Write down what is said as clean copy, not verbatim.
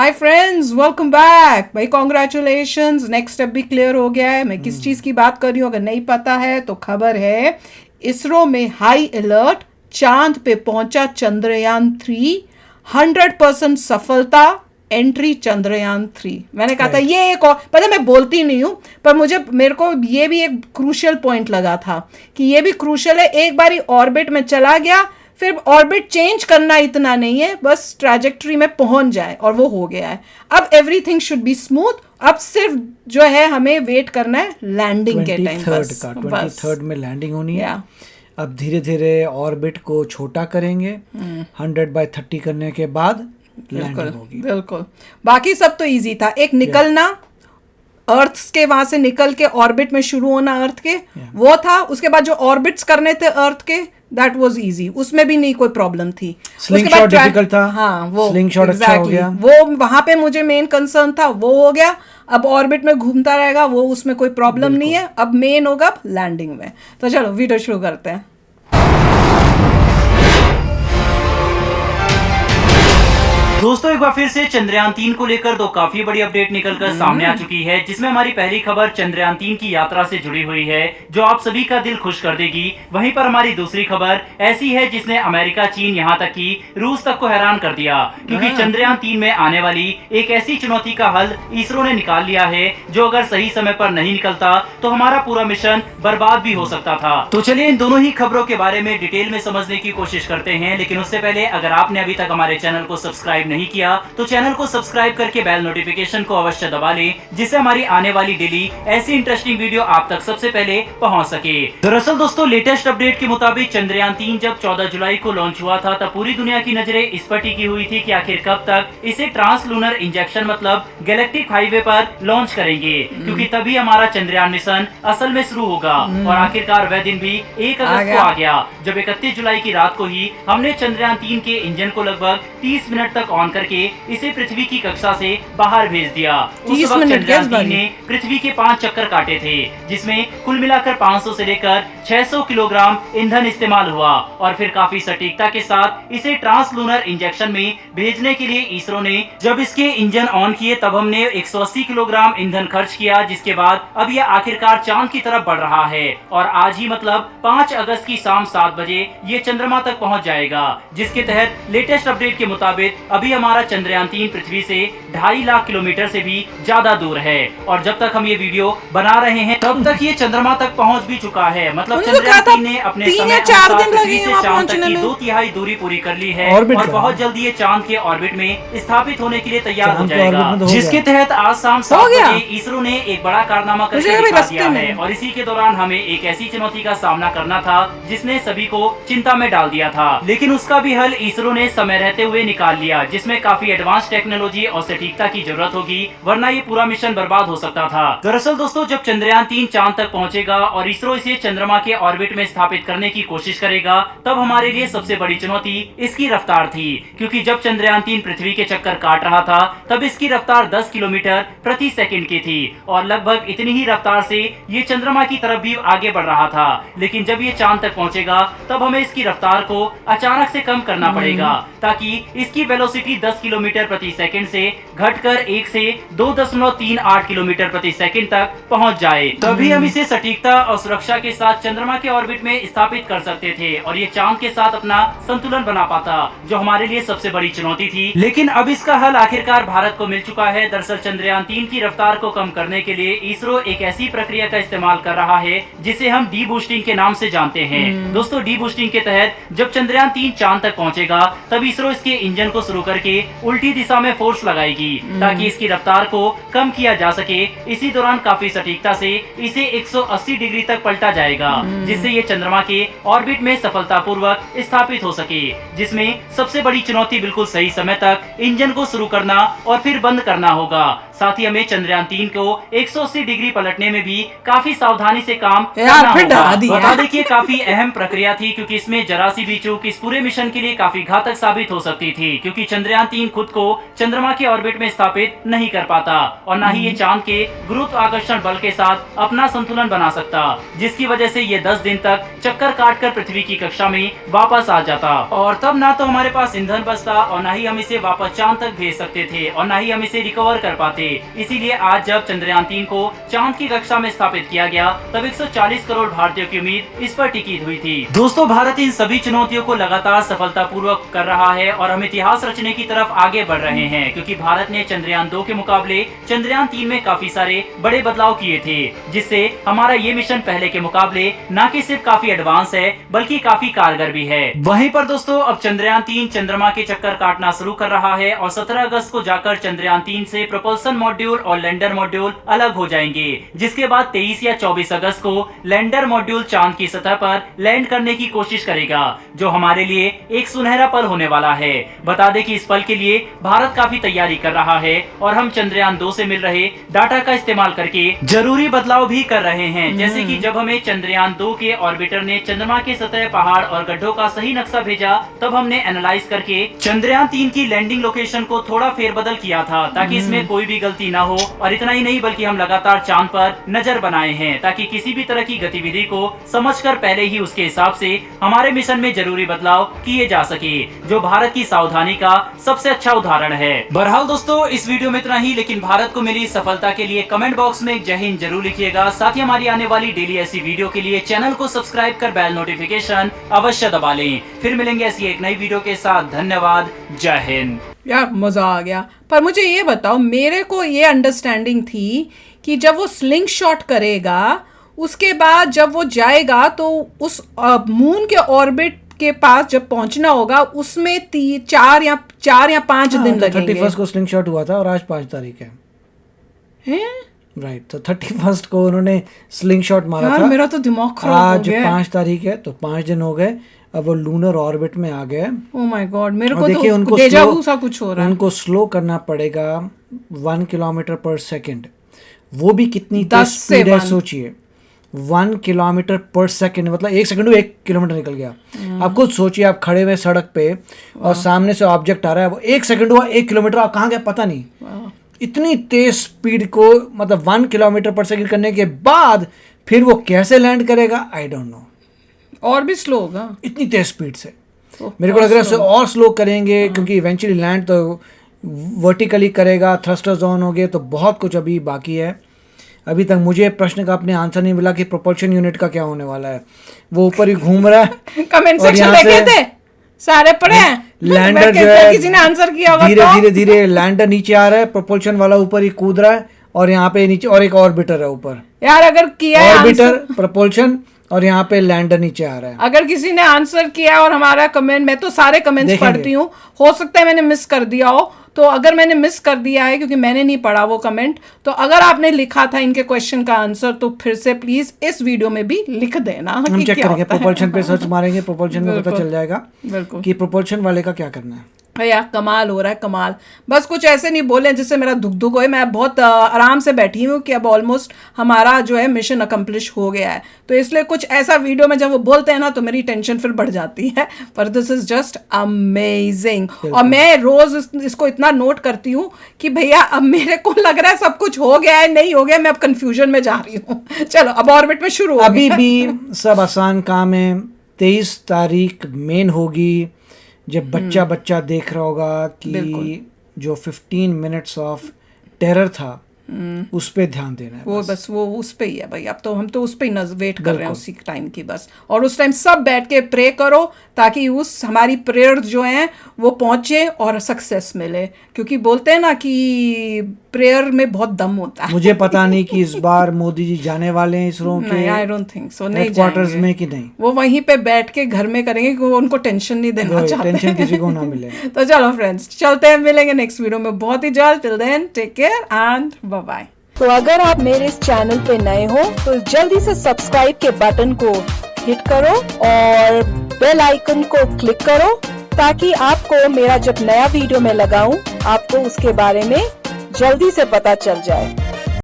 Hi friends, welcome back भाई। Congratulations, next step भी clear हो गया है। मैं किस चीज़ की बात कर रही हूँ अगर नहीं पता है तो खबर है, इसरो में हाई अलर्ट, चांद पे पहुंचा चंद्रयान 3, 100% सफलता, एंट्री चंद्रयान 3। मैंने कहा था राइट। ये एक और, पता मैं बोलती नहीं हूँ पर मेरे को ये भी एक क्रूशियल पॉइंट लगा था कि ये भी क्रूशियल है। एक बारी ऑर्बिट में चला गया, फिर ऑर्बिट चेंज करना इतना नहीं है, बस ट्रैजेक्टरी में पहुंच जाए और वो हो गया है। अब एवरीथिंग शुड बी स्मूथ। अब सिर्फ जो है हमें वेट करना है लैंडिंग के टाइम। 23rd का 23rd में लैंडिंग होनी है। अब धीरे धीरे ऑर्बिट को छोटा करेंगे। 100/30 करने के बाद लैंडिंग होगी। बिल्कुल, बाकी सब तो इजी था। एक निकलना अर्थ के, वहां से निकल के ऑर्बिट में शुरू होना अर्थ के, वो था। उसके बाद जो ऑर्बिट्स करने थे अर्थ के, दैट वाज इजी, उसमें भी नहीं कोई प्रॉब्लम थी। स्लिंग शॉट डिफिकल्ट था। हाँ, वो स्लिंग शॉट अच्छा हो गया। वो वहां पे मुझे मेन कंसर्न था, वो हो गया। अब ऑर्बिट में घूमता रहेगा वो, उसमें कोई प्रॉब्लम नहीं है। अब मेन होगा लैंडिंग में। तो चलो वीडियो शुरू करते हैं। दोस्तों, एक बार फिर से चंद्रयान 3 को लेकर दो काफी बड़ी अपडेट निकलकर सामने आ चुकी है, जिसमें हमारी पहली खबर चंद्रयान 3 की यात्रा से जुड़ी हुई है, जो आप सभी का दिल खुश कर देगी। वहीं पर हमारी दूसरी खबर ऐसी है जिसने अमेरिका, चीन, यहाँ तक कि रूस तक को हैरान कर दिया, क्योंकि चंद्रयान 3 में आने वाली एक ऐसी चुनौती का हल इसरो ने निकाल लिया है, जो अगर सही समय पर नहीं निकलता तो हमारा पूरा मिशन बर्बाद भी हो सकता था। तो चलिए इन दोनों ही खबरों के बारे में डिटेल में समझने की कोशिश करते हैं। लेकिन उससे पहले अगर आपने अभी तक हमारे चैनल को सब्सक्राइब नहीं किया तो चैनल को सब्सक्राइब करके बेल नोटिफिकेशन को अवश्य दबा लें, जिससे हमारी आने वाली डेली ऐसी इंटरेस्टिंग वीडियो आप तक सबसे पहले पहुंच सके। दरअसल दोस्तों, लेटेस्ट अपडेट के मुताबिक चंद्रयान 3 जब 14 जुलाई को लॉन्च हुआ था, तब पूरी दुनिया की नजरें इस पर टिकी हुई थी कि आखिर कब तक इसे ट्रांसलूनर इंजेक्शन मतलब गैलेक्टिक हाईवे पर लॉन्च करेंगे, क्योंकि तभी हमारा चंद्रयान मिशन असल में शुरू होगा। और आखिरकार वह दिन भी 1 अगस्त को आ गया, जब 31 जुलाई की रात को ही हमने चंद्रयान 3 के इंजन को लगभग 30 मिनट तक ऑन करके इसे पृथ्वी की कक्षा से बाहर भेज दिया। उस वक्त चंद्रयान 3 ने पृथ्वी के 5 चक्कर काटे थे, जिसमें कुल मिलाकर 500 से लेकर 600 किलोग्राम ईंधन इस्तेमाल हुआ। और फिर काफी सटीकता के साथ इसे ट्रांसलूनर इंजेक्शन में भेजने के लिए इसरो ने जब इसके इंजन ऑन किए, तब हमने 180 किलोग्राम ईंधन खर्च किया, जिसके बाद अब यह आखिरकार चांद की तरफ बढ़ रहा है। और आज ही मतलब 5 अगस्त की शाम 7 बजे ये चंद्रमा तक पहुंच जाएगा, जिसके तहत लेटेस्ट अपडेट के मुताबिक अभी हमारा चंद्रयान 3 पृथ्वी से 2.5 लाख किलोमीटर से भी ज्यादा दूर है। और जब तक हम ये वीडियो बना रहे हैं तब तक ये चंद्रमा तक पहुंच भी चुका है। मतलब चंद्रयान 3 ने अपने समय अनुसार पृथ्वी से चांद तक की 2/3 दूरी पूरी कर ली है, और बहुत जल्दी ये चांद के ऑर्बिट में स्थापित होने के लिए तैयार हो जाएगा, जिसके तहत आज शाम 7 बजे इसरो ने एक बड़ा कारनामा करके दिखा दिया है। और इसी के दौरान हमें एक ऐसी चुनौती का सामना करना था जिसने सभी को चिंता में डाल दिया था, लेकिन उसका भी हल इसरो ने समय रहते हुए निकाल लिया, जिसमें काफी एडवांस टेक्नोलॉजी और सटीकता की जरूरत होगी, वरना ये पूरा मिशन बर्बाद हो सकता था। दरअसल दोस्तों, जब चंद्रयान 3 चांद तक पहुंचेगा और इसरो इसे चंद्रमा के ऑर्बिट में स्थापित करने की कोशिश करेगा, तब हमारे लिए सबसे बड़ी चुनौती इसकी रफ्तार थी, क्योंकि जब चंद्रयान 3 पृथ्वी के चक्कर काट रहा था तब इसकी रफ्तार 10 किलोमीटर प्रति सेकंड की थी, और लगभग इतनी ही रफ्तार से ये चंद्रमा की तरफ भी आगे बढ़ रहा था। लेकिन जब ये चांद तक पहुंचेगा तब हमें इसकी रफ्तार को अचानक से कम करना पड़ेगा, ताकि इसकी वेलोसिटी 10 किलोमीटर प्रति सेकंड से घटकर 1 से 2.38 किलोमीटर प्रति सेकंड तक पहुंच जाए। तभी हम इसे सटीकता और सुरक्षा के साथ चंद्रमा के ऑर्बिट में स्थापित कर सकते थे, और ये चांद के साथ अपना संतुलन बना पाता, जो हमारे लिए सबसे बड़ी चुनौती थी। लेकिन अब इसका हल आखिरकार भारत को मिल चुका है। दरअसल चंद्रयान 3 की रफ्तार को कम करने के लिए इसरो एक ऐसी प्रक्रिया का इस्तेमाल कर रहा है जिसे हम डी बूस्टिंग के नाम से जानते हैं। दोस्तों, डी बूस्टिंग के तहत जब चंद्रयान 3 चांद तक पहुंचेगा तब इसरो इसके इंजन को शुरू करके उल्टी दिशा में फोर्स लगाएगी, ताकि इसकी रफ्तार को कम किया जा सके। इसी दौरान काफी सटीकता से इसे 180 डिग्री तक पलटा जाएगा, जिससे ये चंद्रमा के ऑर्बिट में सफलतापूर्वक स्थापित हो सके, जिसमें सबसे बड़ी चुनौती बिल्कुल सही समय तक इंजन को शुरू करना और फिर बंद करना होगा। साथ ही हमें चंद्रयान 3 को 180 डिग्री पलटने में भी काफी सावधानी से काम करना होगा। बता दें कि काफी अहम प्रक्रिया थी, क्योंकि इसमें जरा सी भी चूक इस पूरे मिशन के लिए काफी घातक साबित हो सकती थी, क्योंकि चंद्रयान चंद्रयान 3 खुद को चंद्रमा के ऑर्बिट में स्थापित नहीं कर पाता और न ही ये चांद के गुरुत्वाकर्षण बल के साथ अपना संतुलन बना सकता, जिसकी वजह से ये 10 दिन तक चक्कर काटकर पृथ्वी की कक्षा में वापस आ जाता और तब ना तो हमारे पास ईंधन बचता और न ही हम इसे वापस चांद तक भेज सकते थे और न ही हम इसे रिकवर कर पाते। इसीलिए आज जब चंद्रयान 3 को चांद की कक्षा में स्थापित किया गया तब 140 करोड़ भारतीयों की उम्मीद इस पर टिकी हुई थी। दोस्तों, भारत इन सभी चुनौतियों को लगातार सफलतापूर्वक कर रहा है और हम इतिहास रचने की तरफ आगे बढ़ रहे हैं, क्योंकि भारत ने चंद्रयान 2 के मुकाबले चंद्रयान 3 में काफी सारे बड़े बदलाव किए थे, जिससे हमारा ये मिशन पहले के मुकाबले न कि सिर्फ काफी एडवांस है बल्कि काफी कारगर भी है। वहीं पर दोस्तों, अब चंद्रयान 3 चंद्रमा के चक्कर काटना शुरू कर रहा है और 17 अगस्त को जाकर चंद्रयान 3 से प्रोपल्सन मॉड्यूल और लैंडर मॉड्यूल अलग हो जाएंगे, जिसके बाद 23 या 24 अगस्त को लैंडर मॉड्यूल चांद की सतह पर लैंड करने की कोशिश करेगा, जो हमारे लिए एक सुनहरा पल होने वाला है। बता दें कि इस पल के लिए भारत काफी तैयारी कर रहा है और हम चंद्रयान 2 से मिल रहे डाटा का इस्तेमाल करके जरूरी बदलाव भी कर रहे हैं, जैसे कि जब हमें चंद्रयान 2 के ऑर्बिटर ने चंद्रमा के सतह, पहाड़ और गड्ढों का सही नक्शा भेजा, तब हमने एनालाइज करके चंद्रयान 3 की लैंडिंग लोकेशन को थोड़ा फेरबदल किया था ताकि इसमें कोई भी गलती ना हो। और इतना ही नहीं बल्कि हम लगातार चांद पर नजर बनाए हैं ताकि किसी भी तरह की गतिविधि को समझकर पहले ही उसके हिसाब से हमारे मिशन में जरूरी बदलाव किए जा सके, जो भारत की सावधानी का सबसे अच्छा उदाहरण है। बहरहाल दोस्तों, इस वीडियो में इतना ही, लेकिन भारत को मिली सफलता के लिए कमेंट बॉक्स में जय हिंद जरूर लिखिएगा। साथ ही हमारी आने वाली डेली ऐसी वीडियो के लिए चैनल को सब्सक्राइब कर बेल नोटिफिकेशन अवश्य दबा लें। फिर मिलेंगे ऐसी एक नई वीडियो के साथ। धन्यवाद, जय हिंद। यार मजा आ गया। पर मुझे ये बताओ, मेरे को ये अंडरस्टैंडिंग थी कि जब वो स्लिंग शॉट करेगा उसके बाद जब वो जाएगा तो उस मून के ऑर्बिट के पास जब पहुंचना होगा उसमें 4 या 5 दिन लगेंगे। 31 को स्लिंग शॉट हुआ था और आज 5 तारीख है। राइट, तो 31 को उन्होंने स्लिंग शॉट मारा था। मेरा तो दिमाग खराब हो गया। आज 5 तारीख है तो 5 दिन हो गए। अब वो लूनर ऑर्बिट में आ गए। ओह माय गॉड, मेरे को तो डेजा वू सा कुछ हो रहा है। उनको स्लो करना पड़ेगा 1 किलोमीटर पर सेकंड। वो भी कितनी तेज स्पीड है सोचिए, 1 किलोमीटर पर सेकंड, मतलब 1 सेकंड में 1 किलोमीटर निकल गया। आप खुद सोचिए, आप खड़े हुए सड़क पे और सामने से ऑब्जेक्ट आ रहा है, वो 1 सेकंड हुआ 1 किलोमीटर, आप कहाँ गए पता नहीं। इतनी तेज स्पीड को, मतलब 1 किलोमीटर पर सेकंड करने के बाद फिर वो कैसे लैंड करेगा, आई डोंट नो। और भी स्लो होगा इतनी तेज स्पीड से। मेरे को लग रहा है और स्लो करेंगे, क्योंकि इवेंचुअली लैंड तो वर्टिकली करेगा, थ्रस्टर्स ऑन हो गए, तो बहुत कुछ अभी बाकी है। अभी तक मुझे प्रश्न का अपने आंसर नहीं मिला कि प्रोपल्शन यूनिट का क्या होने वाला है। वो ऊपर ही घूम रहा है। कमेंट सेक्शन देखे थे, सारे पढ़े हैं। लैंडर जो है किसी ने आंसर किया होगा, धीरे धीरे धीरे लैंडर नीचे आ रहा है, प्रोपल्शन वाला ऊपर ही कूद रहा है और यहाँ पे नीचे और एक ऑर्बिटर है ऊपर। यार अगर किया ऑर्बिटर, प्रोपल्शन और यहाँ पे लैंडर नीचे आ रहा है। अगर किसी ने आंसर किया और हमारा कमेंट, मैं तो सारे कमेंट्स पढ़ती हूँ, हो सकता है मैंने मिस कर दिया हो, तो अगर मैंने मिस कर दिया है क्योंकि मैंने नहीं पढ़ा वो कमेंट, तो अगर आपने लिखा था इनके क्वेश्चन का आंसर तो फिर से प्लीज इस वीडियो में भी लिख देना। हम चेक करेंगे, प्रोपल्शन पे सर्च मारेंगे, प्रोपल्शन में पता चल जाएगा बिल्कुल कि प्रोपल्शन वाले का क्या करना है। भैया कमाल हो रहा है, कमाल। बस कुछ ऐसे नहीं बोले जिससे मेरा दुख होए। मैं बहुत आराम से बैठी हूँ कि अब ऑलमोस्ट हमारा जो है मिशन अकम्प्लिश हो गया है, तो इसलिए कुछ ऐसा वीडियो में जब वो बोलते हैं ना तो मेरी टेंशन फिर बढ़ जाती है। पर दिस इज जस्ट अमेजिंग। और मैं रोज इसको इतना नोट करती हूँ कि भैया अब मेरे को लग रहा है सब कुछ हो गया है, नहीं हो गया, मैं अब कंफ्यूजन में जा रही हूँ। चलो अब ऑर्बिट में शुरू हो अभी भी सब आसान काम है। 23 तारीख मेन होगी, जब बच्चा देख रहा होगा कि जो 15 मिनट्स ऑफ टेरर था उस पे ध्यान देना है। वो बस वो उस पे ही है भाई। अब तो हम तो उस पे ही वेट कर रहे हैं उसी टाइम की बस। और उस टाइम सब बैठ के प्रे करो ताकि उस हमारी प्रेयर जो हैं वो पहुंचे और सक्सेस मिले, क्योंकि बोलते हैं ना कि प्रेयर में बहुत दम होता है। मुझे पता नहीं कि इस बार मोदी जी जाने वाले हैं इसरो के आई डोंट थिंक सो, नहीं हेडक्वार्टर्स में कि नहीं। वो वहीं पे बैठ के घर में करेंगे क्योंकि वो उनको टेंशन नहीं देना चाहते, टेंशन किसी को ना मिले। तो चलो फ्रेंड्स चलते हैं, मिलेंगे नेक्स्ट वीडियो में बहुत ही जल्द। Till then take care and bye bye. तो अगर आप मेरे इस चैनल पे नए हो तो जल्दी से सब्सक्राइब के बटन को हिट करो और बेल आइकन को क्लिक करो ताकि आपको मेरा जब नया वीडियो मैं लगाऊं आपको उसके बारे में जल्दी से पता चल जाए।